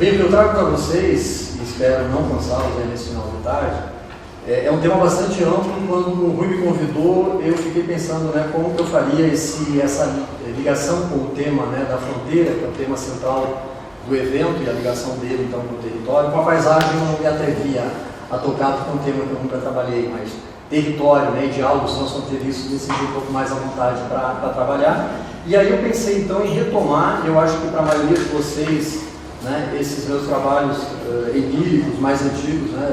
Bem, o que eu trago para vocês, e espero não cansá-los nesse final de tarde, é um tema bastante amplo. Quando o Rui me convidou, eu fiquei pensando, né, como que eu faria essa ligação com o tema, né, da fronteira, que é o tema central do evento, e a ligação dele então com o território. Com a paisagem eu não me atrevia a tocar, porque é um tema que eu nunca trabalhei, mas território, né, e diálogos transfronteiriços me senti um pouco mais à vontade para trabalhar. E aí eu pensei então em retomar, eu acho que para a maioria de vocês, né, esses meus trabalhos empíricos mais antigos, né,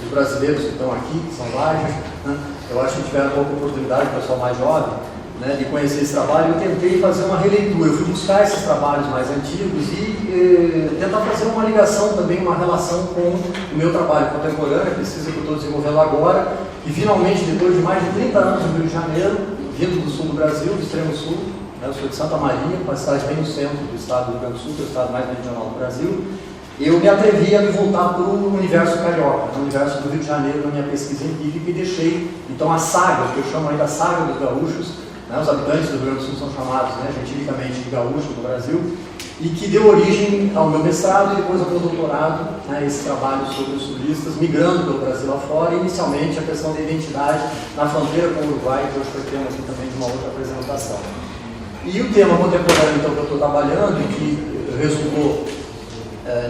os brasileiros que estão aqui, que são vários, né, eu acho que tiveram pouca oportunidade, o pessoal mais jovem, né, de conhecer esse trabalho. Eu tentei fazer uma releitura, eu fui buscar esses trabalhos mais antigos e tentar fazer uma ligação também, uma relação com o meu trabalho contemporâneo, a pesquisa que eu estou desenvolvendo agora, e finalmente, depois de mais de 30 anos no Rio de Janeiro, vindo do sul do Brasil, do extremo sul, né, eu sou de Santa Maria, uma cidade bem no centro do estado do Rio Grande do Sul, que é o estado mais meridional do Brasil, eu me atrevi a me voltar para o universo carioca, no universo do Rio de Janeiro, na minha pesquisa empírica, e deixei, então, a saga, que eu chamo aí da saga dos gaúchos, né, os habitantes do Rio Grande do Sul são chamados, né, gentilmente de gaúcho no Brasil, e que deu origem ao meu mestrado e depois ao meu doutorado, né, esse trabalho sobre os sulistas, migrando pelo Brasil afora, e inicialmente a questão da identidade na fronteira com o Uruguai, que hoje foi tema aqui também de uma outra apresentação. E o tema contemporâneo então, que eu estou trabalhando, e que resultou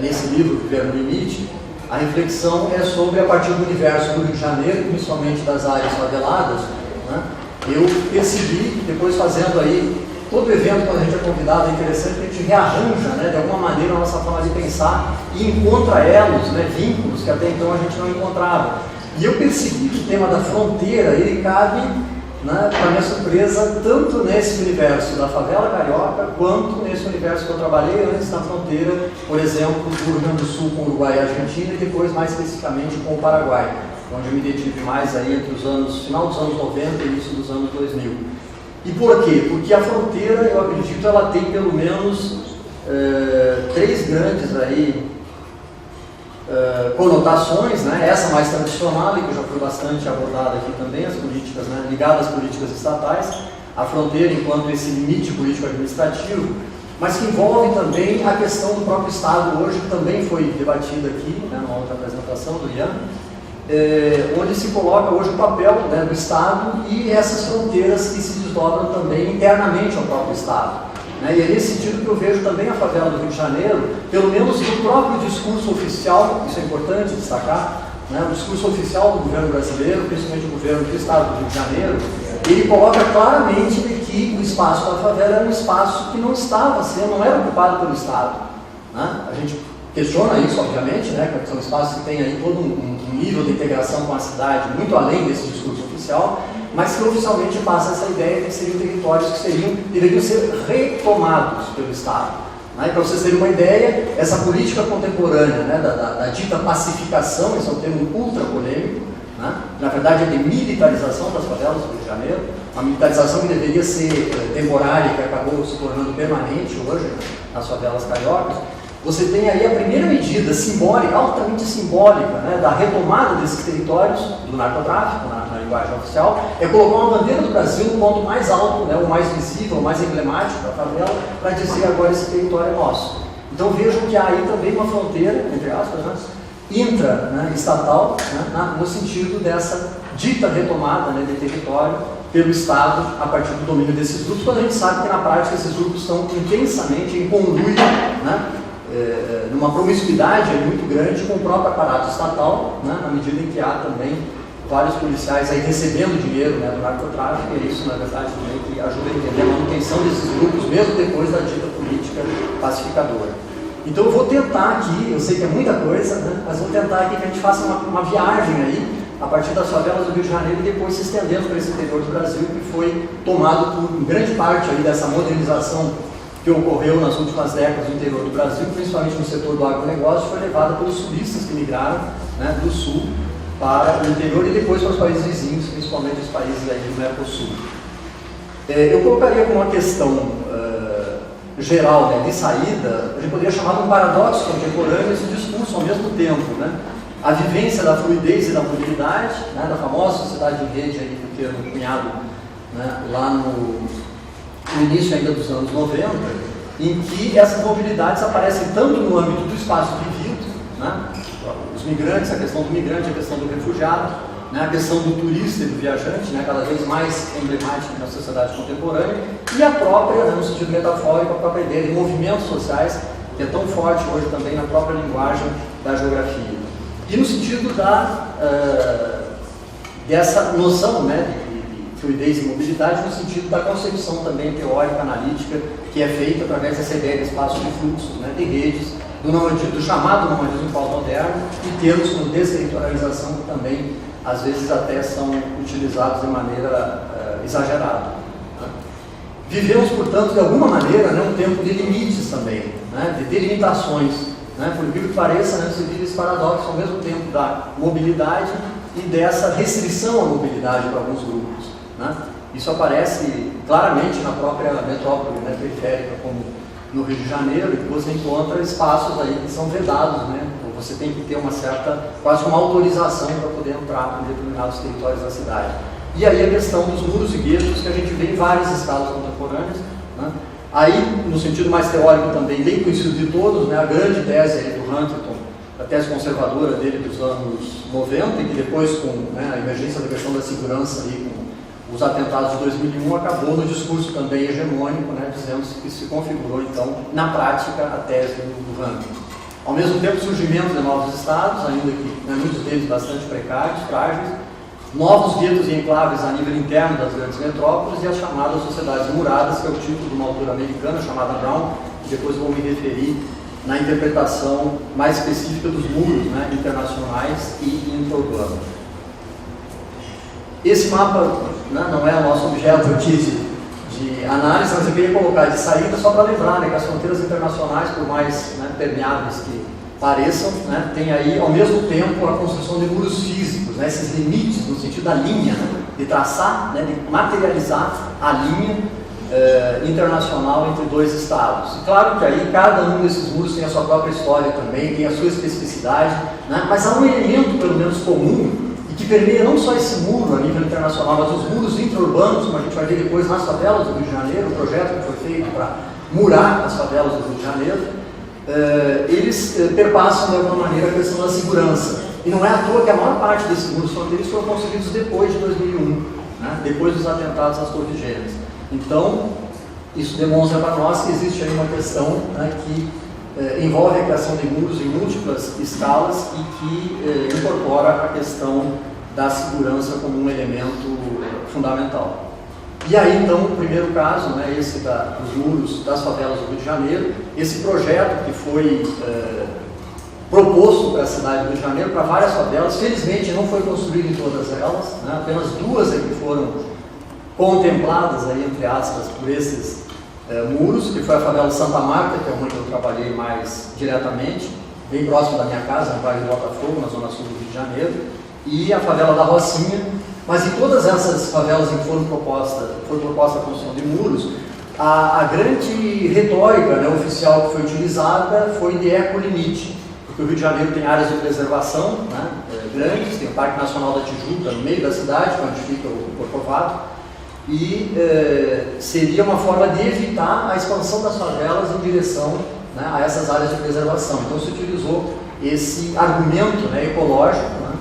nesse livro, Viver no Limite, a reflexão é sobre, a partir do universo do Rio de Janeiro, principalmente das áreas faveladas, né, eu percebi, depois fazendo aí, todo evento quando a gente é convidado, é interessante que a gente rearranja, né, de alguma maneira a nossa forma de pensar e encontra elos, né, vínculos que até então a gente não encontrava. E eu percebi que o tema da fronteira, ele cabe, né, para minha surpresa, tanto nesse universo da favela carioca, quanto nesse universo que eu trabalhei antes na fronteira, por exemplo, do Rio Grande do Sul com o Uruguai e a Argentina, e depois mais especificamente com o Paraguai, onde eu me detive mais aí entre os anos, final dos anos 90 e início dos anos 2000. E por quê? Porque a fronteira, eu acredito, ela tem pelo menos três grandes aí, conotações, né? Essa mais tradicional, e que já foi bastante abordada aqui também, as políticas, né, ligadas às políticas estatais, a fronteira enquanto esse limite político-administrativo, mas que envolve também a questão do próprio Estado hoje, que também foi debatida aqui, né, numa outra apresentação do Ian, onde se coloca hoje o papel, né, do Estado e essas fronteiras que se desdobram também internamente ao próprio Estado. Né? E é nesse sentido que eu vejo também a favela do Rio de Janeiro, pelo menos no próprio discurso oficial, isso é importante destacar, né, o discurso oficial do governo brasileiro, principalmente o governo do Estado do Rio de Janeiro, ele coloca claramente que o espaço da favela era um espaço que não estava sendo, não era ocupado pelo Estado. Né? A gente questiona isso, obviamente, né, que são espaços que têm aí todo um nível de integração com a cidade muito além desse discurso oficial, mas que oficialmente passa essa ideia de que seriam territórios que deveriam ser retomados pelo Estado. Né? Para vocês terem uma ideia, essa política contemporânea, né, da dita pacificação, esse é um termo ultra polêmico, né? Na verdade é de militarização das favelas do Rio de Janeiro, uma militarização que deveria ser temporária e que acabou se tornando permanente hoje nas favelas cariocas. Você tem aí a primeira medida simbólica, altamente simbólica, né, da retomada desses territórios do narcotráfico, na linguagem oficial, é colocar uma bandeira do Brasil no ponto mais alto, né, o mais visível, o mais emblemático da favela, para dizer agora esse território é nosso. Então vejam que há aí também uma fronteira, entre aspas, né, intra-estatal, né, no sentido dessa dita retomada, né, de território pelo Estado a partir do domínio desses grupos, quando a gente sabe que na prática esses grupos estão intensamente em conluio, né, numa promiscuidade muito grande com o próprio aparato estatal, né, na medida em que há também vários policiais aí recebendo dinheiro, né, do narcotráfico, e isso, na verdade, também que ajuda a entender a manutenção desses grupos, mesmo depois da dita política pacificadora. Então eu vou tentar aqui, eu sei que é muita coisa, né, mas vou tentar aqui que a gente faça uma viagem aí, a partir das favelas do Rio de Janeiro e depois se estendendo para esse interior do Brasil, que foi tomado por grande parte aí dessa modernização que ocorreu nas últimas décadas no interior do Brasil, principalmente no setor do agronegócio, foi levada pelos sulistas que migraram, né, do sul para o interior e depois para os países vizinhos, principalmente os países aí do Mercosul. Eu colocaria como uma questão geral, né, de saída, a gente poderia chamar de um paradoxo contemporâneo esse discurso ao mesmo tempo, né? A vivência da fluidez e da mobilidade, né, da famosa sociedade de rede, aí, que foi cunhado, né, lá no início ainda dos anos 90, em que essas mobilidades aparecem tanto no âmbito do espaço vivido, né? Os migrantes, a questão do migrante, a questão do refugiado, né? A questão do turista e do viajante, né? Cada vez mais emblemática na sociedade contemporânea, e a própria, né, no sentido metafórico, a própria ideia de movimentos sociais, que é tão forte hoje também na própria linguagem da geografia. E no sentido dessa noção, né, de fluidez e mobilidade, no sentido da concepção também teórica, analítica, que é feita através dessa ideia de espaço de fluxos, né, de redes, do chamado nomadismo pós-moderno, e termos como desterritorialização que também, às vezes, até são utilizados de maneira exagerada. Né? Vivemos, portanto, de alguma maneira, né, um tempo de limites também, né, de delimitações. Né? Por incrível que pareça, né, você vive esse paradoxo ao mesmo tempo da mobilidade e dessa restrição à mobilidade para alguns grupos. Né? Isso aparece claramente na própria metrópole, né, periférica, como no Rio de Janeiro, que você encontra espaços aí que são vedados, né? Então você tem que ter uma certa, quase uma autorização para poder entrar em determinados territórios da cidade. E aí a questão dos muros e guetos, que a gente vê em várias escalas contemporâneas, né? Aí, no sentido mais teórico também, bem conhecido de todos, né, a grande tese aí do Huntington, a tese conservadora dele dos anos 90, e que depois, com, né, a emergência da questão da segurança aí, com os atentados de 2001, acabou no discurso também hegemônico, né, dizendo que se configurou, então, na prática, a tese do Huntington. Ao mesmo tempo, o surgimento de novos estados, ainda que, né, muitos deles bastante precários, frágeis, novos guetos e enclaves a nível interno das grandes metrópoles e as chamadas sociedades muradas, que é o título de uma autora americana chamada Brown, que depois eu vou me referir na interpretação mais específica dos muros, né, internacionais e interurbanos. Esse mapa, né, não é o nosso objeto aqui de análise, mas eu queria colocar de saída só para lembrar, né, que as fronteiras internacionais, por mais, né, permeáveis que pareçam, né, tem aí ao mesmo tempo a construção de muros físicos, né, esses limites no sentido da linha, né, de traçar, né, de materializar a linha internacional entre dois estados. E claro que aí cada um desses muros tem a sua própria história também, tem a sua especificidade, né, mas há um elemento pelo menos comum e que permeia não só esse muro a nível internacional, mas os muros intra-urbanos, como a gente vai ver depois nas favelas do Rio de Janeiro, o projeto que foi feito para murar as favelas do Rio de Janeiro. Eles perpassam de alguma maneira a questão da segurança. E não é à toa que a maior parte desses muros fronteiriços foram construídos depois de 2001, né? Depois dos atentados às Torres Gêmeas. Então, isso demonstra para nós que existe aí uma questão, né, que envolve a criação de muros em múltiplas escalas e que incorpora a questão da segurança como um elemento fundamental. E aí, então, o primeiro caso, né, esse dos muros das favelas do Rio de Janeiro, esse projeto que foi proposto para a cidade do Rio de Janeiro, para várias favelas, felizmente não foi construído em todas elas, né, apenas duas é que foram contempladas, aí, entre aspas, por esses muros, que foi a favela Santa Marta, que é uma que eu trabalhei mais diretamente, bem próximo da minha casa, no bairro do Botafogo, na zona sul do Rio de Janeiro, e a favela da Rocinha. Mas em todas essas favelas em que foi proposta a construção de muros, a grande retórica, né, oficial que foi utilizada foi de ecolimite, porque o Rio de Janeiro tem áreas de preservação, né, grandes, tem o Parque Nacional da Tijuca no meio da cidade, onde fica o Corcovado, e seria uma forma de evitar a expansão das favelas em direção, né, a essas áreas de preservação. Então se utilizou esse argumento, né, ecológico, né,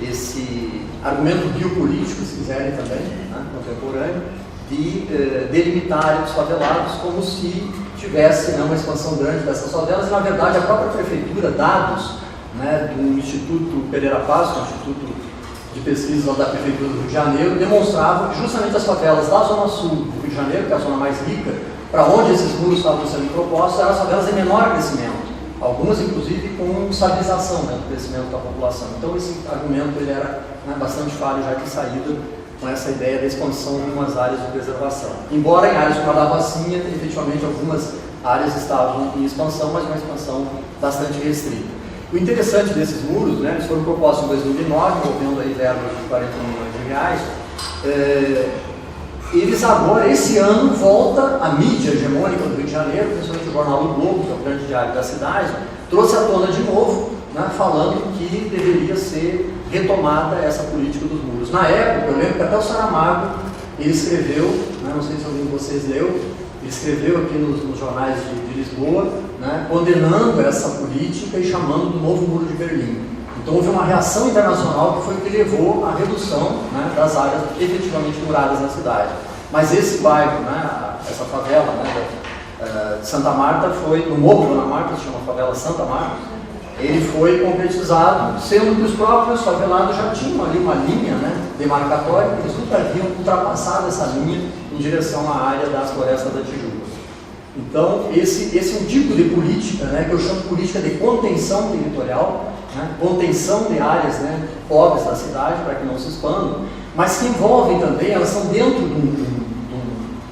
esse argumento biopolítico, se quiserem também, né, contemporâneo, de delimitar áreas favelados como se tivesse, né, uma expansão grande dessas favelas. E, na verdade, a própria prefeitura, dados, né, do Instituto Pereira Paz, que é o Instituto de Pesquisa da Prefeitura do Rio de Janeiro, demonstravam que justamente as favelas da zona sul do Rio de Janeiro, que é a zona mais rica, para onde esses muros estavam sendo propostos, eram as favelas de menor crescimento. Algumas, inclusive, com estabilização, né, do crescimento da população. Então, esse argumento ele era, né, bastante falho já de saída com essa ideia da expansão de algumas áreas de preservação. Embora em áreas como a da Rocinha, efetivamente, algumas áreas estavam em expansão, mas uma expansão bastante restrita. O interessante desses muros, né, eles foram propostos em 2009, envolvendo aí verbas de 40 milhões de reais. Eles agora, esse ano, volta a mídia hegemônica do Rio de Janeiro, principalmente o jornal O Globo, que é o grande diário da cidade, trouxe à tona de novo, né, falando que deveria ser retomada essa política dos muros. Na época, eu lembro que até o Saramago, ele escreveu, né, não sei se alguém de vocês leu, ele escreveu aqui nos jornais de Lisboa, né, condenando essa política e chamando do novo Muro de Berlim. Então houve uma reação internacional que foi que levou à redução, né, das áreas efetivamente muradas na cidade. Mas esse bairro, né, essa favela, né, de Santa Marta, foi, no Morro de Dona Marta, se chama favela Santa Marta, ele foi concretizado, sendo que os próprios favelados já tinham ali uma linha, né, demarcatória, eles nunca haviam ultrapassado essa linha em direção à área das florestas da Tijuca. Então, esse é um tipo de política, né, que eu chamo de política de contenção territorial, né, contenção de áreas, né, pobres da cidade, para que não se expandam, mas que envolvem também, elas são dentro de um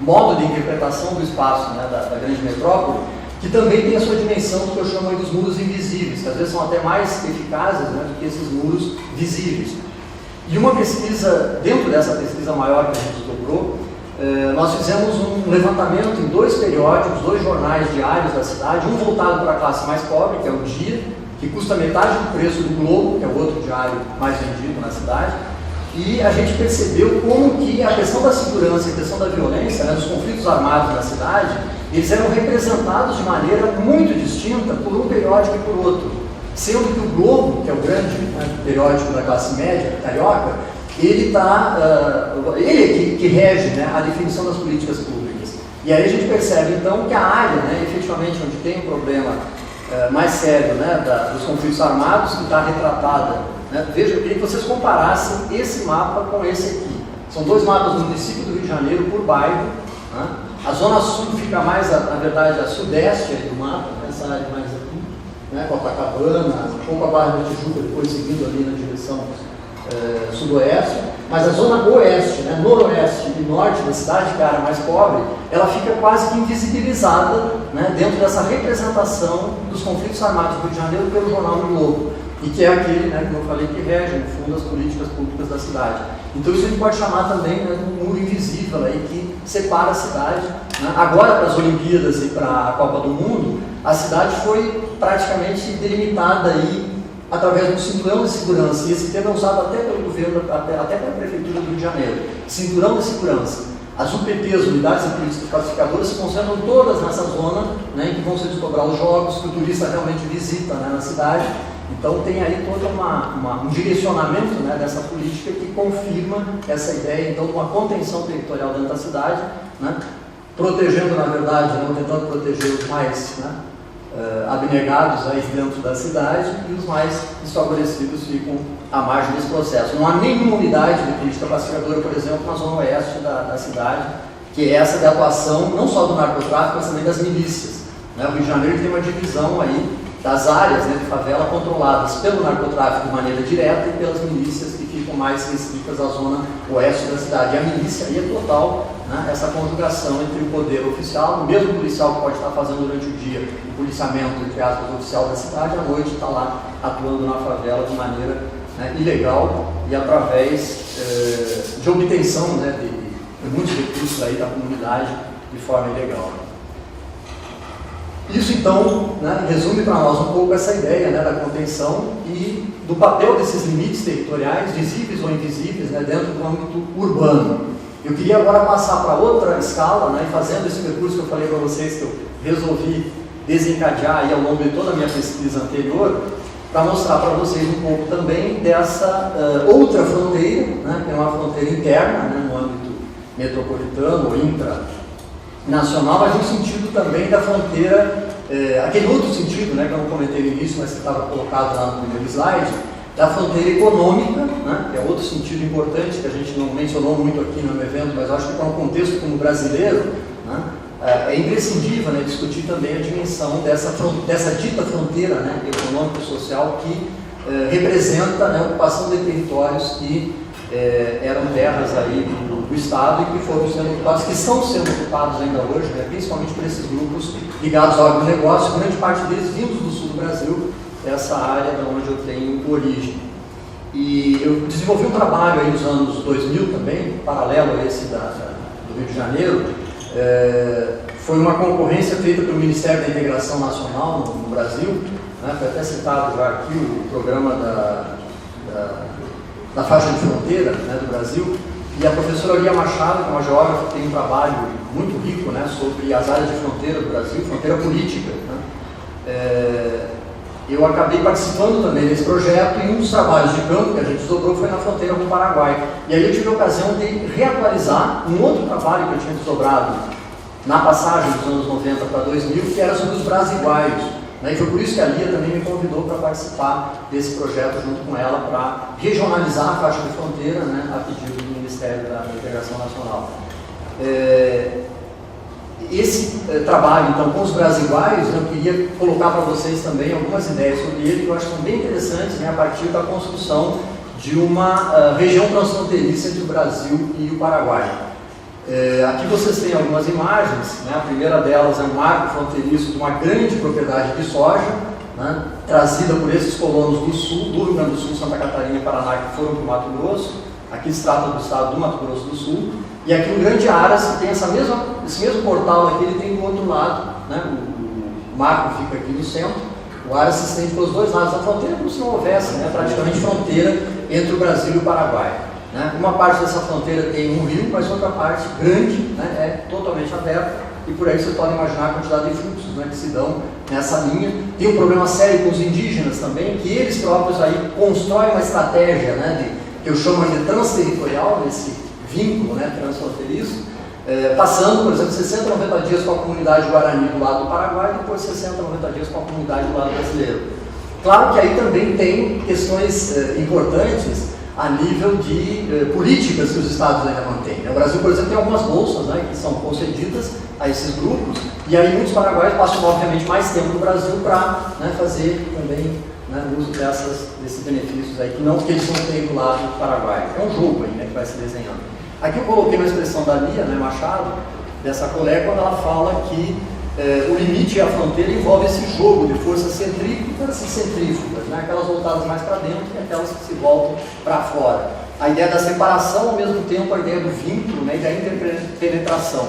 modo de interpretação do espaço, né, da grande metrópole, que também tem a sua dimensão do que eu chamo aí dos muros invisíveis, que às vezes são até mais eficazes, né, do que esses muros visíveis. E uma pesquisa, dentro dessa pesquisa maior que a gente dobrou, nós fizemos um levantamento em 2 periódicos, 2 jornais diários da cidade, um voltado para a classe mais pobre, que é o Dia, que custa metade do preço do Globo, que é o outro diário mais vendido na cidade, e a gente percebeu como que a questão da segurança e a questão da violência, né, dos conflitos armados na cidade, eles eram representados de maneira muito distinta por um periódico e por outro. Sendo que o Globo, que é o grande, né, periódico da classe média carioca, ele é que rege, né, a definição das políticas públicas. E aí a gente percebe então que a área, né, efetivamente onde tem um problema mais sério, né, dos conflitos armados, que está retratada, né, veja, eu queria que vocês comparassem esse mapa com esse aqui. São 2 mapas do município do Rio de Janeiro por bairro, né? A zona sul fica mais, na verdade, a sudeste do mapa, essa área mais aqui, né, Copacabana, um pouco abaixo da Tijuca, depois seguindo ali na direção sudoeste, mas a zona oeste, né, noroeste e norte da cidade, que é a área mais pobre, ela fica quase que invisibilizada, né, dentro dessa representação dos conflitos armados do Rio de Janeiro pelo jornal O Globo, e que é aquele, né, como eu falei, que rege, no fundo, as políticas públicas da cidade. Então isso a gente pode chamar também, né, de um muro invisível aí, que separa a cidade, né. Agora, para as Olimpíadas e para a Copa do Mundo, a cidade foi praticamente delimitada aí através do cinturão de segurança, e esse termo é usado até pelo governo, até pela Prefeitura do Rio de Janeiro, cinturão de segurança. As UPPs, Unidades de Políticas Pacificadoras, se concentram todas nessa zona, né, em que vão se desdobrar os jogos, que o turista realmente visita, né, na cidade. Então tem aí todo um direcionamento, né, dessa política que confirma essa ideia então, de uma contenção territorial dentro da cidade, né, protegendo, na verdade, não tentando proteger os mais, né, abnegados aí dentro da cidade, e os mais desfavorecidos ficam à margem desse processo. Não há nenhuma unidade de política pacificadora, por exemplo, na zona oeste da cidade, que é essa de atuação não só do narcotráfico, mas também das milícias, né? O Rio de Janeiro tem uma divisão aí das áreas, né, de favela controladas pelo narcotráfico de maneira direta e pelas milícias que ficam mais restritas à zona oeste da cidade. E a milícia aí é total, né, essa conjugação entre o poder oficial, o mesmo policial que pode estar fazendo durante o dia o policiamento, entre aspas, oficial da cidade, à noite está lá atuando na favela de maneira, né, ilegal e através de obtenção, né, de muitos recursos aí da comunidade de forma ilegal. Isso, então, né, resume para nós um pouco essa ideia, né, da contenção e do papel desses limites territoriais, visíveis ou invisíveis, né, dentro do âmbito urbano. Eu queria agora passar para outra escala, né, fazendo esse percurso que eu falei para vocês, que eu resolvi desencadear aí ao longo de toda a minha pesquisa anterior, para mostrar para vocês um pouco também dessa outra fronteira, né, que é uma fronteira interna, né, no âmbito metropolitano ou intranacional, mas no sentido também da fronteira, aquele outro sentido, né, que eu não comentei no início, mas que estava colocado lá no primeiro slide, da fronteira econômica, né, que é outro sentido importante que a gente não mencionou muito aqui no evento, mas acho que para um contexto como brasileiro, né, é imprescindível, né, discutir também a dimensão dessa dita fronteira, né, econômico-social que representa, né, a ocupação de territórios que eram terras aí do Estado e que foram sendo ocupados, que estão sendo ocupados ainda hoje, né, principalmente por esses grupos ligados ao agronegócio, grande parte deles vindos do sul do Brasil, essa área de onde eu tenho origem. E eu desenvolvi um trabalho aí nos anos 2000 também, paralelo a esse do Rio de Janeiro. Foi uma concorrência feita pelo Ministério da Integração Nacional no Brasil, né, foi até citado já aqui o programa da faixa de fronteira, né, do Brasil, e a professora Lia Machado, que é uma geógrafa que tem um trabalho muito rico, né, sobre as áreas de fronteira do Brasil, fronteira política, né. Eu acabei participando também desse projeto e um dos trabalhos de campo que a gente desdobrou foi na fronteira com o Paraguai. E aí eu tive a ocasião de reatualizar um outro trabalho que eu tinha desdobrado na passagem dos anos 90 para 2000, que era sobre os brasiguaios. Né? E foi por isso que a Lia também me convidou para participar desse projeto junto com ela para regionalizar a faixa de fronteira, né, a pedido do Ministério da Integração Nacional. Esse trabalho, então, com os brasiguaios, eu queria colocar para vocês também algumas ideias sobre ele, que eu acho que são bem interessantes, né, a partir da construção de uma região transfronteiriça entre o Brasil e o Paraguai. Aqui vocês têm algumas imagens, né, a primeira delas é um marco fronteiriço de uma grande propriedade de soja, né, trazida por esses colonos do sul, do Rio Grande do Sul, Santa Catarina e Paraná, que foram para o Mato Grosso. Aqui se trata do estado do Mato Grosso do Sul. E aqui um grande Aras, que tem esse mesmo portal aqui, ele tem do outro lado, né? O marco fica aqui no centro. O Aras se estende pelos dois lados da fronteira, como se não houvesse, né, praticamente fronteira entre o Brasil e o Paraguai. Né? Uma parte dessa fronteira tem um rio, mas outra parte grande, né, é totalmente aberta. E por aí vocês podem imaginar a quantidade de fluxos, né, que se dão nessa linha. Tem um problema sério com os indígenas também, que eles próprios aí constroem uma estratégia, né, que eu chamo de transterritorial, desse vínculo, né, transfronteiriço, passando, por exemplo, 60, 90 dias com a comunidade Guarani do lado do Paraguai e depois 60, 90 dias com a comunidade do lado brasileiro. Claro que aí também tem questões importantes a nível de políticas que os estados ainda mantêm. O Brasil, por exemplo, tem algumas bolsas, né, que são concedidas a esses grupos, e aí muitos paraguaios passam, obviamente, mais tempo no Brasil para, né, fazer também, né, uso desses benefícios aí, que eles não têm do lado do Paraguai. É um jogo aí, né, que vai se desenhando. Aqui eu coloquei uma expressão da Lia, né, Machado, dessa colega, quando ela fala que o limite e a fronteira envolve esse jogo de forças centrífugas e centrífugas, né, aquelas voltadas mais para dentro e aquelas que se voltam para fora. A ideia da separação, ao mesmo tempo a ideia do vínculo, né, e da interpenetração.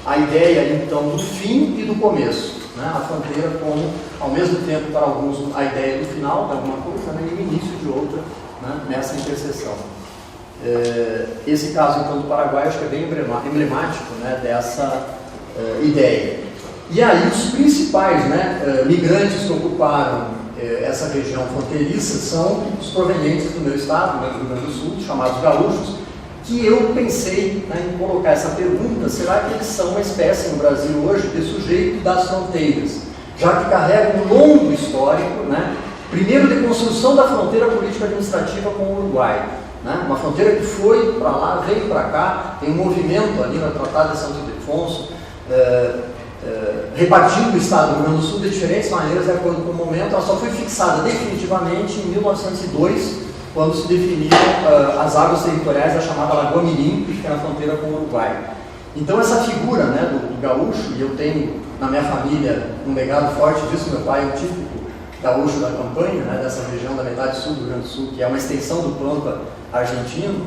A ideia, então, do fim e do começo. Né, a fronteira como, ao mesmo tempo, para alguns, a ideia do final de alguma coisa, né, e o início de outra, né, nessa interseção. Esse caso, então, do Paraguai, acho que é bem emblemático, né, dessa ideia. E aí, os principais, né, migrantes que ocuparam essa região fronteiriça são os provenientes do meu estado, do Rio Grande do Sul, chamados gaúchos, que eu pensei, né, em colocar essa pergunta: será que eles são uma espécie no Brasil hoje de sujeito das fronteiras, já que carregam um longo histórico, né, primeiro de construção da fronteira político-administrativa com o Uruguai, né, uma fronteira que foi para lá, veio para cá, tem um movimento ali no Tratado de Santo Ildefonso, repartindo o estado do Rio Grande do Sul de diferentes maneiras de acordo com o momento. Ela só foi fixada definitivamente em 1902, quando se definiram as águas territoriais da chamada Lagoa Mirim, que fica na fronteira com o Uruguai. Então essa figura, né, do gaúcho, e eu tenho na minha família um legado forte disso. Meu pai é um típico gaúcho da campanha, né, dessa região da metade sul do Rio Grande do Sul, que é uma extensão do Pampa argentino.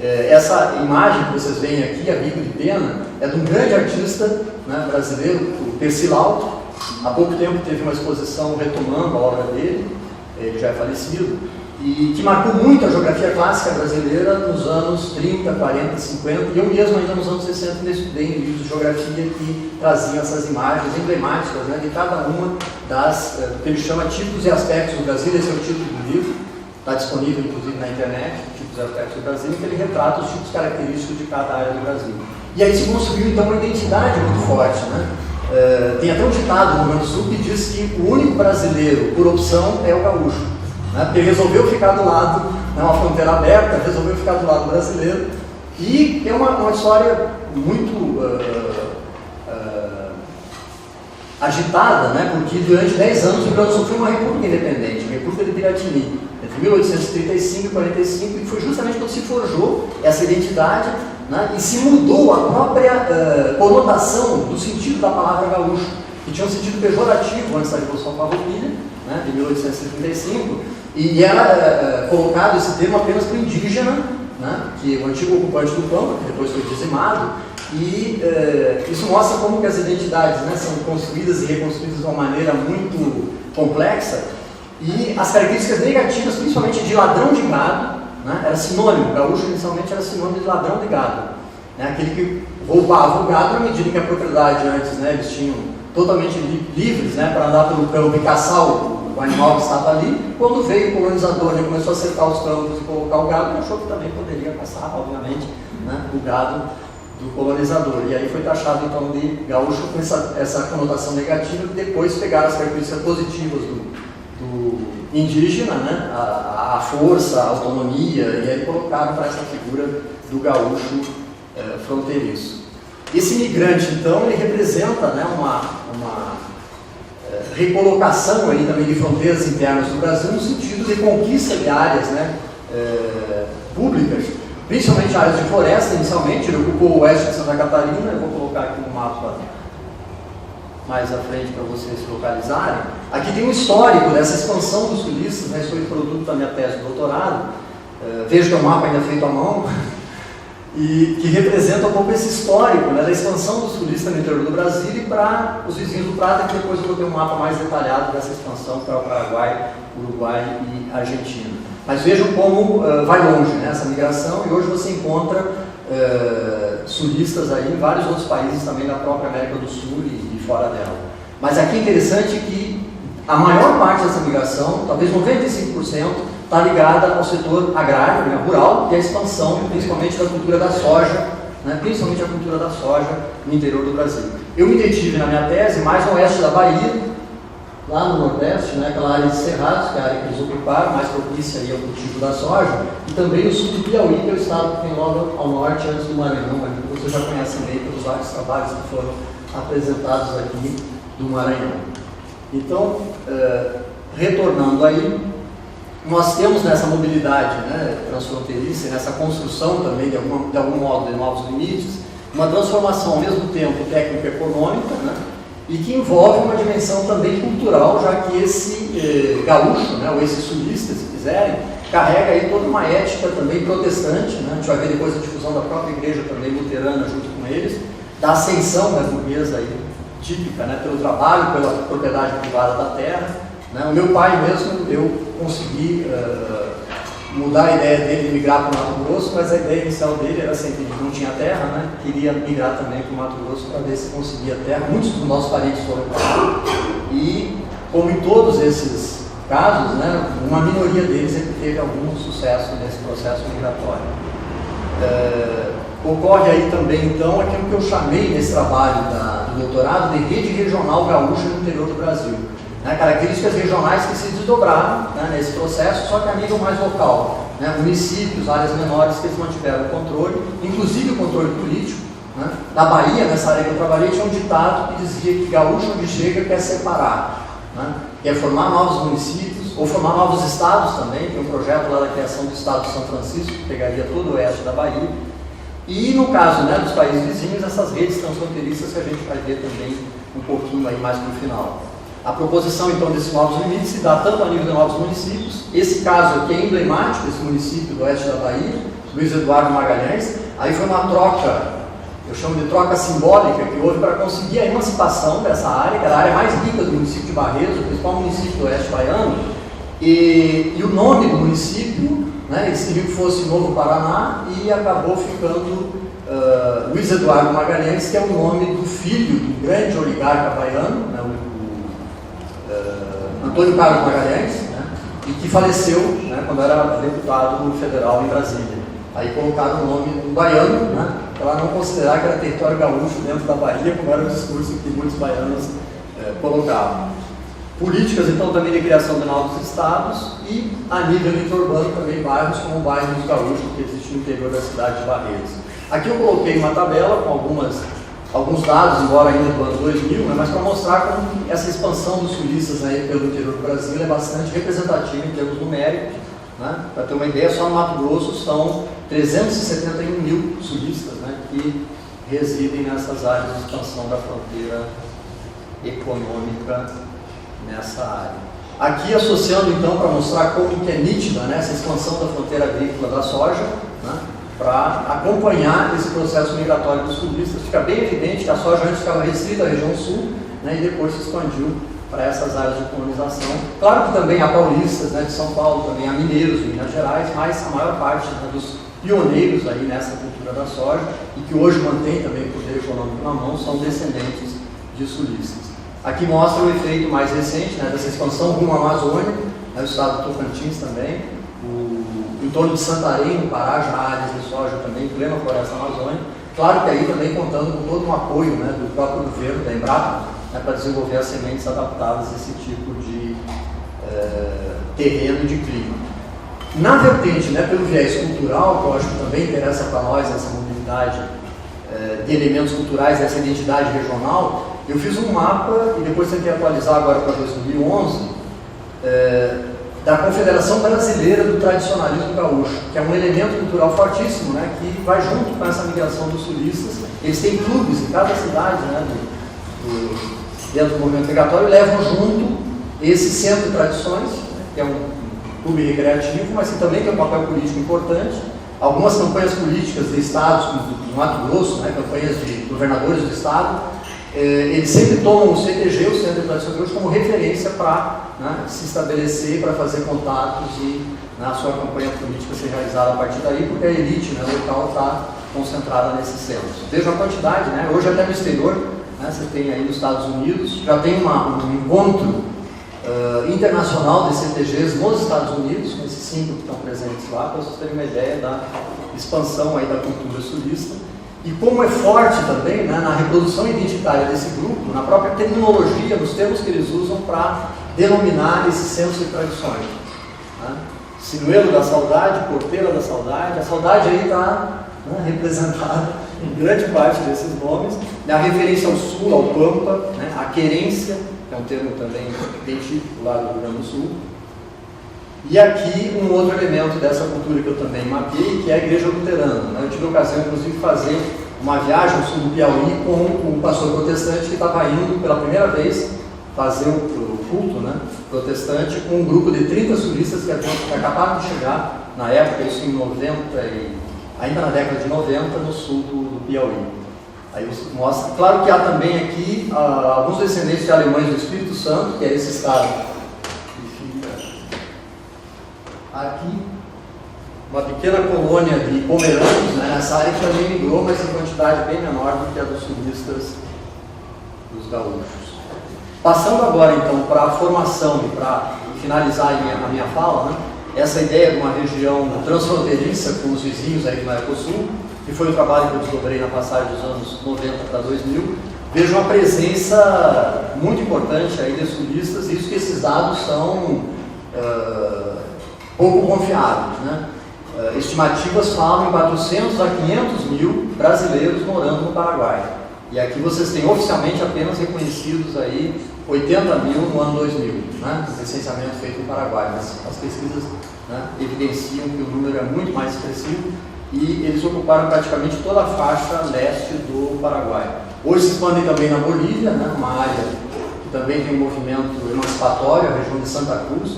Essa imagem que vocês veem aqui, a Bico de Pena, é de um grande artista, né, brasileiro, o Percival. Há pouco tempo teve uma exposição retomando a obra dele, ele já é falecido, e que marcou muito a geografia clássica brasileira nos anos 30, 40, 50, e eu mesmo ainda nos anos 60 ainda estudei em livros de geografia que traziam essas imagens emblemáticas, né, de cada uma das, que ele chama tipos e aspectos do Brasil. Esse é o título do livro, está disponível inclusive na internet, tipos e aspectos do Brasil, em que ele retrata os tipos característicos de cada área do Brasil. E aí se construiu então uma identidade muito forte, né? Tem até um ditado no Rio Grande do Sul que diz que o único brasileiro por opção é o gaúcho, né? Porque resolveu ficar do lado, né, uma fronteira aberta, resolveu ficar do lado brasileiro. E é uma história muito agitada, né? Porque durante 10 anos o Rio Grande do Sul foi uma república independente, a República de Piratini, entre 1835 e 45, e foi justamente quando se forjou essa identidade, né, e se mudou a própria conotação do sentido da palavra gaúcho, que tinha um sentido pejorativo antes da Revolução Farroupilha, né, de 1835, e era colocado esse termo apenas para o indígena, né, que é o antigo ocupante do Pampa, que depois foi dizimado. E isso mostra como que as identidades, né, são construídas e reconstruídas de uma maneira muito complexa. E as características negativas, principalmente de ladrão de gado, né, era sinônimo. O gaúcho inicialmente era sinônimo de ladrão de gado, né, aquele que roubava o gado na medida que a propriedade antes, né, eles tinham totalmente livres, né, para andar pelo campo e caçar o animal que estava ali. Quando veio o colonizador, ele começou a cercar os campos e colocar o gado, ele achou que também poderia caçar, obviamente, né, o gado do colonizador. E aí foi taxado então de gaúcho com essa conotação negativa, que depois pegaram as características positivas do indígena, né, a força, a autonomia, e aí colocaram para essa figura do gaúcho fronteiriço. Esse migrante, então, ele representa, né, uma recolocação aí também de fronteiras internas do Brasil no sentido de conquista de áreas, né, públicas, principalmente áreas de floresta. Inicialmente ele ocupou o oeste de Santa Catarina. Eu vou colocar aqui no mapa mais à frente para vocês se localizarem. Aqui tem um histórico dessa expansão dos sulistas, né, isso foi produto da minha tese de doutorado. Vejo que é um mapa ainda feito à mão, e que representa um pouco esse histórico, né, da expansão dos sulistas no interior do Brasil e para os vizinhos do Prata, que depois eu vou ter um mapa mais detalhado dessa expansão para o Paraguai, Uruguai e Argentina. Mas vejam como vai longe, né, essa migração, e hoje você encontra sulistas aí em vários outros países também da própria América do Sul e fora dela. Mas aqui é interessante que a maior parte dessa migração, talvez 95%, está ligada ao setor agrário, né, rural, e à expansão, principalmente da cultura da soja, né, principalmente a cultura da soja no interior do Brasil. Eu me detive na minha tese mais no oeste da Bahia, lá no Nordeste, né, aquela área de Cerrados, que é a área que eles ocuparam, mais propícia aí ao cultivo da soja, e também o sul do Piauí, que é o estado que tem logo ao norte, antes do Maranhão, ali, que vocês já conhecem bem pelos vários trabalhos que foram apresentados aqui do Maranhão. Então, retornando aí, nós temos nessa mobilidade, né, transfronteiriça, nessa construção também, de algum modo, de novos limites, uma transformação ao mesmo tempo técnico-econômica, né, e que envolve uma dimensão também cultural, já que esse gaúcho, né, ou esse sulista, se quiserem, carrega aí toda uma ética também protestante, né, a gente vai ver depois a difusão da própria igreja também luterana junto com eles, da ascensão da burguesa aí, típica, né, pelo trabalho, pela propriedade privada da terra. O meu pai mesmo, eu consegui mudar a ideia dele de migrar para o Mato Grosso, mas a ideia inicial dele era assim, que ele não tinha terra, né? Queria migrar também para o Mato Grosso para ver se conseguia terra. Muitos dos nossos parentes foram para lá. E, como em todos esses casos, né, uma minoria deles é que teve algum sucesso nesse processo migratório. Ocorre aí também, então, aquilo que eu chamei nesse trabalho do doutorado de rede regional gaúcha no interior do Brasil. Né, características regionais que se desdobraram, né, nesse processo, só que a nível mais local. Né, municípios, áreas menores que eles mantiveram o controle, inclusive o controle político. Né. Na Bahia, nessa área que eu trabalhei, tinha um ditado que dizia que gaúcho onde chega quer separar, né, quer formar novos municípios, ou formar novos estados também. Tem um projeto lá da criação do estado de São Francisco, que pegaria todo o oeste da Bahia. E no caso, né, dos países vizinhos, essas redes transfronteiriças que a gente vai ver também um pouquinho aí mais para o final. A proposição, então, desses novos limites se dá tanto a nível de novos municípios. Esse caso aqui é emblemático, esse município do oeste da Bahia, Luiz Eduardo Magalhães. Aí foi uma troca, eu chamo de troca simbólica, que houve para conseguir a emancipação dessa área, que era a área mais rica do município de Barreiros, o principal município do oeste baiano. E o nome do município, né, eles queriam que fosse Novo Paraná, e acabou ficando Luiz Eduardo Magalhães, que é o nome do filho do grande oligarca baiano, né, Antônio Carlos Magalhães, né, e que faleceu, né, quando era deputado federal em Brasília. Aí colocaram o nome do baiano, né, para não considerar que era território gaúcho dentro da Bahia, como era o discurso que muitos baianos colocavam. Políticas, então, também de criação de novos estados e, a nível interurbano, também bairros como o bairro dos Gaúchos, que existe no interior da cidade de Barreiros. Aqui eu coloquei uma tabela com alguns dados, embora ainda do ano 2000, né, mas para mostrar como essa expansão dos sulistas aí pelo interior do Brasil é bastante representativa em termos numéricos. Né? Para ter uma ideia, só no Mato Grosso são 371 mil sulistas, né, que residem nessas áreas de expansão da fronteira econômica nessa área. Aqui associando então para mostrar como que é nítida, né, essa expansão da fronteira agrícola da soja, né, para acompanhar esse processo migratório dos sulistas. Fica bem evidente que a soja antes ficava restrita à região sul, né, e depois se expandiu para essas áreas de colonização. Claro que também há paulistas, né, de São Paulo, também há mineiros de Minas Gerais, mas a maior parte, né, dos pioneiros aí nessa cultura da soja, e que hoje mantém também o poder econômico na mão, são descendentes de sulistas. Aqui mostra o efeito mais recente, né, dessa expansão rumo à Amazônia, né, o estado do Tocantins também, em torno de Santarém, no Pará, já há áreas de soja também, plena floresta amazônica. Claro que aí também contando com todo um apoio, né, do próprio governo, da Embrapa, né, para desenvolver as sementes adaptadas a esse tipo de terreno e de clima. Na vertente, né, pelo viés cultural, que eu acho que também interessa para nós essa mobilidade de elementos culturais, dessa identidade regional, eu fiz um mapa, e depois tentei atualizar agora para 2011, da Confederação Brasileira do Tradicionalismo Gaúcho, que é um elemento cultural fortíssimo, né, que vai junto com essa migração dos sulistas. Eles têm clubes em cada cidade, né, dentro do movimento migratório, e levam junto esse centro de tradições, né, que é um clube recreativo, mas que também tem um papel político importante. Algumas campanhas políticas de estados, como do Mato Grosso, né, campanhas de governadores do estado, eles sempre tomam o CTG, o Centro de Tradição Gaúcho, como referência para, né, se estabelecer, para fazer contatos e, né, a sua campanha política ser realizada a partir daí, porque a elite, né, local está concentrada nesses centros. Vejam a quantidade, né, hoje até no exterior, né, você tem aí nos Estados Unidos, já tem um encontro internacional de CTGs nos Estados Unidos, com esses 5 que estão presentes lá, para vocês terem uma ideia da expansão aí da cultura sulista. E como é forte também, né, na reprodução identitária desse grupo, na própria terminologia, nos termos que eles usam para denominar esses centros de tradições. Né? Sinuelo da Saudade, Porteira da Saudade, a saudade aí está, né, representada em grande parte desses nomes, a referência ao sul, ao Pampa, né, a querência, que é um termo também bem típico lá do Rio Grande do Sul. E aqui um outro elemento dessa cultura que eu também mapeei, que é a Igreja Luterana. Né? Eu tive a ocasião, inclusive, de fazer uma viagem ao sul do Piauí com o pastor protestante que estava indo pela primeira vez fazer o culto, né, protestante, com um grupo de 30 sulistas que acabaram de chegar, na época, isso em 90, ainda na década de 90, no sul do Piauí. Aí mostra, claro que há também aqui alguns descendentes de alemães do Espírito Santo, que é esse estado. Aqui, uma pequena colônia de pomeranos, né, nessa área que também migrou, mas em quantidade bem menor do que a dos sulistas dos gaúchos. Passando agora, então, para a formação e para finalizar a minha fala, né, essa ideia de uma região transfronteiriça com os vizinhos aí do Mercosul, que foi o trabalho que eu desdobrei na passagem dos anos 90 para 2000, vejo uma presença muito importante aí de sulistas, e isso que esses dados são pouco confiáveis, né? Estimativas falam em 400 a 500 mil brasileiros morando no Paraguai. E aqui vocês têm oficialmente apenas reconhecidos aí 80 mil no ano 2000, né? O licenciamento feito no Paraguai, mas as pesquisas, né, evidenciam que o número é muito mais expressivo, e eles ocuparam praticamente toda a faixa leste do Paraguai. Hoje se expandem também na Bolívia, né, uma área que também tem um movimento emancipatório, a região de Santa Cruz,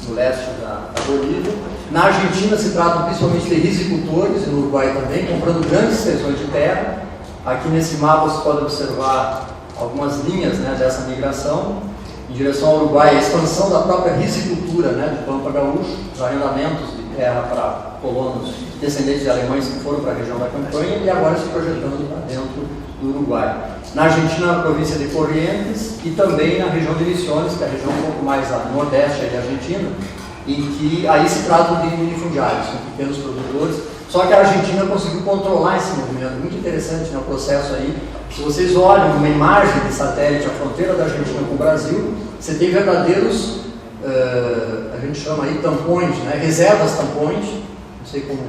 no leste da Bolívia. Na Argentina se trata principalmente de risicultores, e no Uruguai também, comprando grandes extensões de terra. Aqui nesse mapa você pode observar algumas linhas, né, dessa migração em direção ao Uruguai, a expansão da própria risicultura, né, do Pampa Gaúcho, os arrendamentos de terra para colonos descendentes de alemães que foram para a região da Campanha e agora se projetando para dentro do Uruguai. Na Argentina, na província de Corrientes, e também na região de Misiones, que é a região um pouco mais a nordeste da Argentina, em que aí se trata de minifundiários, são pequenos produtores. Só que a Argentina conseguiu controlar esse movimento, muito interessante, né, o processo aí. Se vocês olham uma imagem de satélite, a fronteira da Argentina com o Brasil, você tem verdadeiros, a gente chama aí tampões, né, reservas tampões, não sei como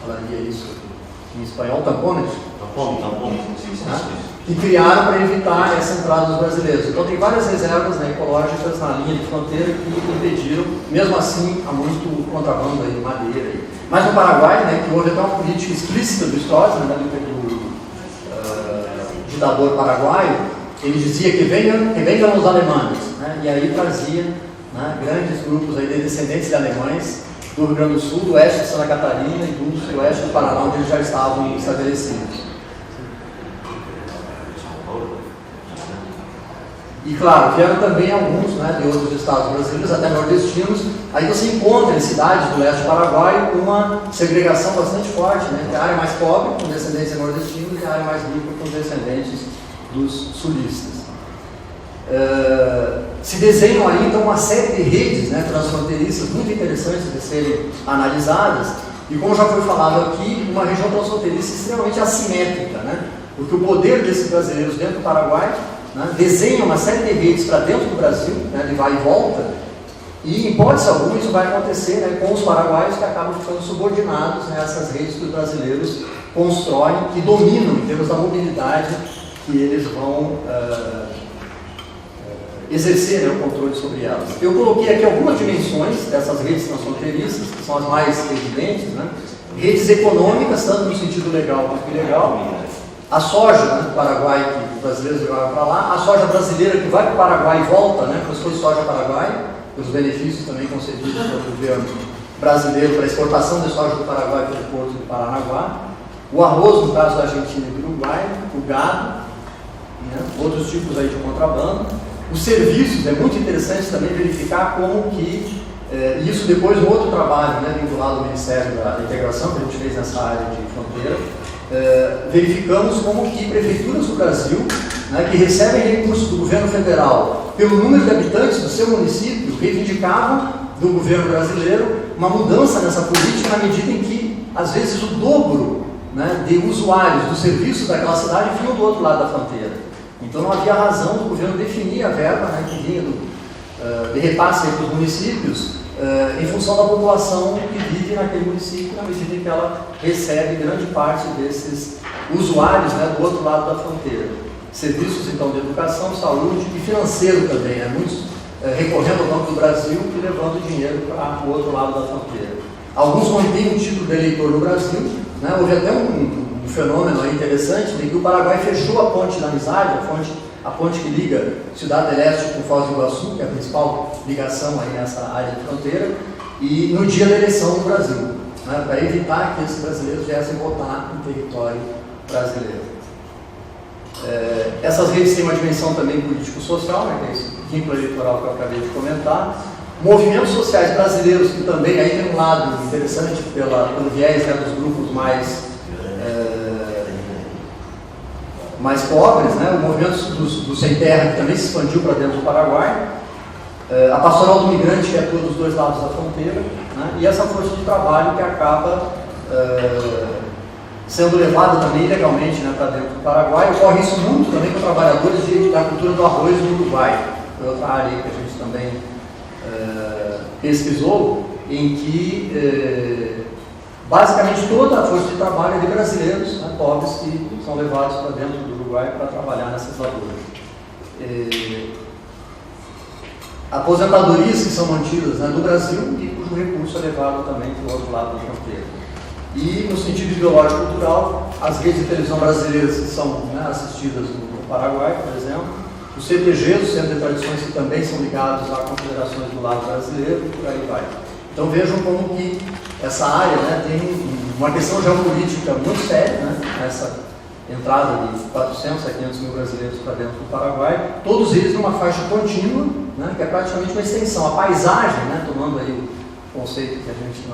falaria isso em espanhol, tampones? Tampões. Que criaram para evitar essa entrada dos brasileiros. Então tem várias reservas, né, ecológicas na linha de fronteira que impediram, mesmo assim, há muito contrabando aí de madeira. Aí. Mas no Paraguai, né, que houve até uma política explícita do Stoss, né, do ditador paraguaio, ele dizia que venham os alemães, né, e aí trazia, né, grandes grupos aí de descendentes de alemães do Rio Grande do Sul, do oeste de Santa Catarina e do oeste do Paraná, onde eles já estavam estabelecidos. E claro, vieram também alguns, né, de outros estados brasileiros, até nordestinos. Aí você encontra em cidades do leste do Paraguai uma segregação bastante forte, né, entre a área mais pobre, com descendência nordestina, e a área mais rica, com descendentes dos sulistas. Se desenham aí então uma série de redes, né, transfronteiriças muito interessantes de serem analisadas, e como já foi falado aqui, uma região transfronteiriça extremamente assimétrica, né, porque o poder desses brasileiros dentro do Paraguai, né, desenha uma série de redes para dentro do Brasil, né, de vai e volta, e em hipótese alguma isso vai acontecer, né, com os paraguaios que acabam ficando subordinados, né, a essas redes que os brasileiros constroem, que dominam em termos da mobilidade que eles vão exercer, né, o controle sobre elas. Eu coloquei aqui algumas dimensões dessas redes transfronteiriças, que são as mais evidentes, né? Redes econômicas, tanto no sentido legal quanto ilegal. A soja, né, do Paraguai, que os brasileiros levaram para lá, a soja brasileira que vai para o Paraguai e volta, né, como se fosse soja paraguaia, os benefícios também concedidos pelo governo brasileiro para a exportação de soja do Paraguai pelo porto de Paranaguá. O arroz, no caso da Argentina e do Uruguai, o gado, né, outros tipos aí de contrabando. Os serviços, é muito interessante também verificar como que, isso depois no outro trabalho, né, vinculado ao Ministério da Integração, que a gente fez nessa área de fronteira, verificamos como que prefeituras do Brasil, né, que recebem recursos do governo federal pelo número de habitantes do seu município, reivindicavam do governo brasileiro uma mudança nessa política na medida em que, às vezes, o dobro, né, de usuários dos serviços daquela cidade vinham do outro lado da fronteira. Então não havia razão do governo definir a verba, né, que vinha de repasse para os municípios em função da população que vive naquele município, na medida em que ela recebe grande parte desses usuários, né, do outro lado da fronteira. Serviços, então, de educação, saúde e financeiro também, né, muitos recorrendo ao Banco do Brasil e levando dinheiro para o outro lado da fronteira. Alguns mantêm o título de eleitor no Brasil, né, houve até um fenômeno aí interessante, em que o Paraguai fechou a ponte da amizade, a ponte que liga Cidade del Este com Foz do Iguaçu, que é a principal ligação aí nessa área de fronteira, e no dia da eleição do Brasil, né, para evitar que esses brasileiros viessem votar no território brasileiro. Essas redes têm uma dimensão também político-social, né, que é esse vínculo eleitoral que eu acabei de comentar. Movimentos sociais brasileiros, que também aí tem um lado interessante pelo viés, né, dos grupos mais pobres, né? O movimento do Sem Terra, que também se expandiu para dentro do Paraguai, a Pastoral do Migrante, que atua dos dois lados da fronteira, né? E essa força de trabalho que acaba sendo levada também ilegalmente, né, para dentro do Paraguai. Ocorre isso muito também com trabalhadores da cultura do arroz no Uruguai, outra área que a gente também pesquisou, em que basicamente toda a força de trabalho é de brasileiros, né, pobres, que são levados para dentro do Uruguai para trabalhar nessas lavouras. Aposentadorias que são mantidas, né, no Brasil e cujo recurso é levado também para o outro lado da fronteira. E no sentido ideológico e cultural, as redes de televisão brasileiras que são, né, assistidas no Paraguai, por exemplo, os CTGs, os Centros de Tradições, que também são ligados a confederações do lado brasileiro, e por aí vai. Então vejam como que essa área, né, tem uma questão geopolítica muito séria, né, essa entrada de 400 a 500 mil brasileiros para dentro do Paraguai, todos eles numa faixa contínua, né, que é praticamente uma extensão. A paisagem, né, tomando aí o conceito que a gente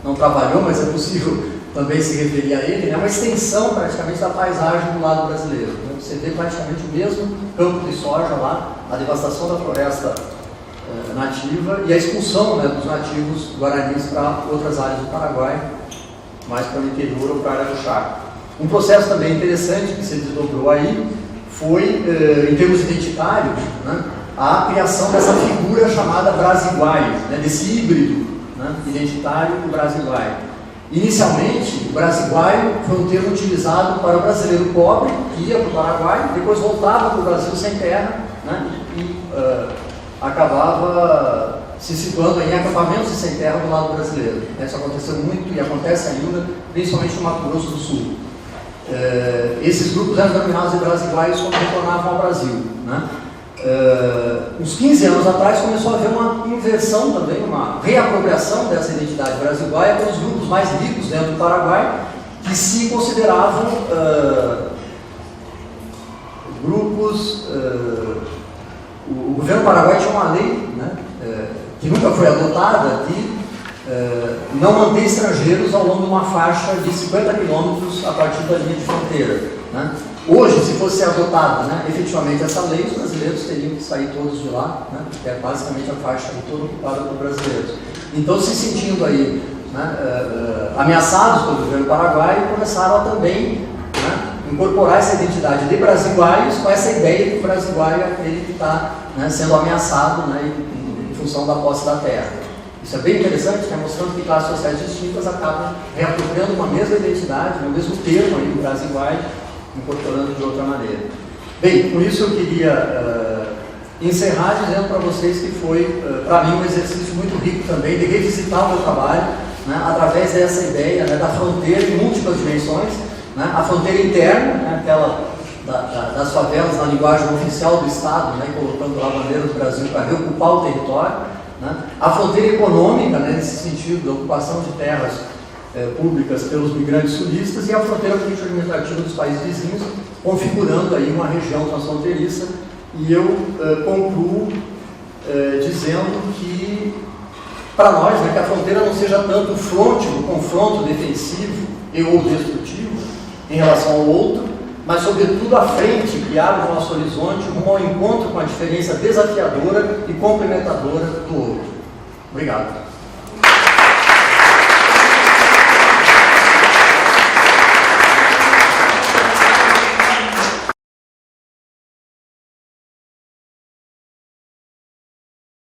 não trabalhou, mas é possível também se referir a ele, é uma extensão praticamente da paisagem do lado brasileiro. Né? Você vê praticamente o mesmo campo de soja lá, a devastação da floresta nativa e a expulsão, né, dos nativos guaranis para outras áreas do Paraguai, mais para o interior ou para a área do Chaco. Um processo também interessante que se desdobrou aí foi, em termos identitários, né, a criação dessa figura chamada brasiguaio, né, desse híbrido, né, identitário do brasiguaio. Inicialmente, o brasiguaio foi um termo utilizado para o brasileiro pobre que ia para o Paraguai, depois voltava para o Brasil sem terra, né, e acabava se situando em acampamentos e sem terra do lado brasileiro. Isso aconteceu muito e acontece ainda, principalmente no Mato Grosso do Sul. Esses grupos eram denominados de brasiguaios quando retornavam ao Brasil, né? Uns 15 anos atrás começou a haver uma inversão também, uma reapropriação dessa identidade brasiguaia pelos grupos mais ricos dentro do Paraguai, que se consideravam grupos o governo paraguaio tinha uma lei, né, que nunca foi adotada, que não mantém estrangeiros ao longo de uma faixa de 50 quilômetros a partir da linha de fronteira, né. Hoje, se fosse adotada, né, efetivamente essa lei, os brasileiros teriam que sair todos de lá, né, porque é basicamente a faixa toda ocupada por brasileiros. Então, se sentindo aí, né, ameaçados pelo governo paraguaio, começaram a também, né, incorporar essa identidade de brasiguaios com essa ideia de que o brasiguaio é aquele que está, né, sendo ameaçado, né, em função da posse da terra. Isso é bem interessante, né, mostrando que classes sociais distintas acabam reapropriando uma mesma identidade, o mesmo termo aí do brasiguaio, incorporando de outra maneira. Bem, com isso eu queria encerrar dizendo para vocês que foi, para mim, um exercício muito rico também de revisitar o meu trabalho, né, através dessa ideia, né, da fronteira em múltiplas dimensões, né, a fronteira interna, né, aquela das favelas na linguagem oficial do Estado, né, colocando lá a bandeira do Brasil para reocupar o território, né, a fronteira econômica, né, nesse sentido, da ocupação de terras públicas pelos migrantes sulistas, e a fronteira político-administrativa dos países vizinhos, configurando aí uma região transfronteiriça. E eu concluo dizendo que, para nós, né, que a fronteira não seja tanto fronte do confronto defensivo e ou destrutivo em relação ao outro, mas, sobretudo, a frente que abre o nosso horizonte rumo ao encontro com a diferença desafiadora e complementadora do outro. Obrigado.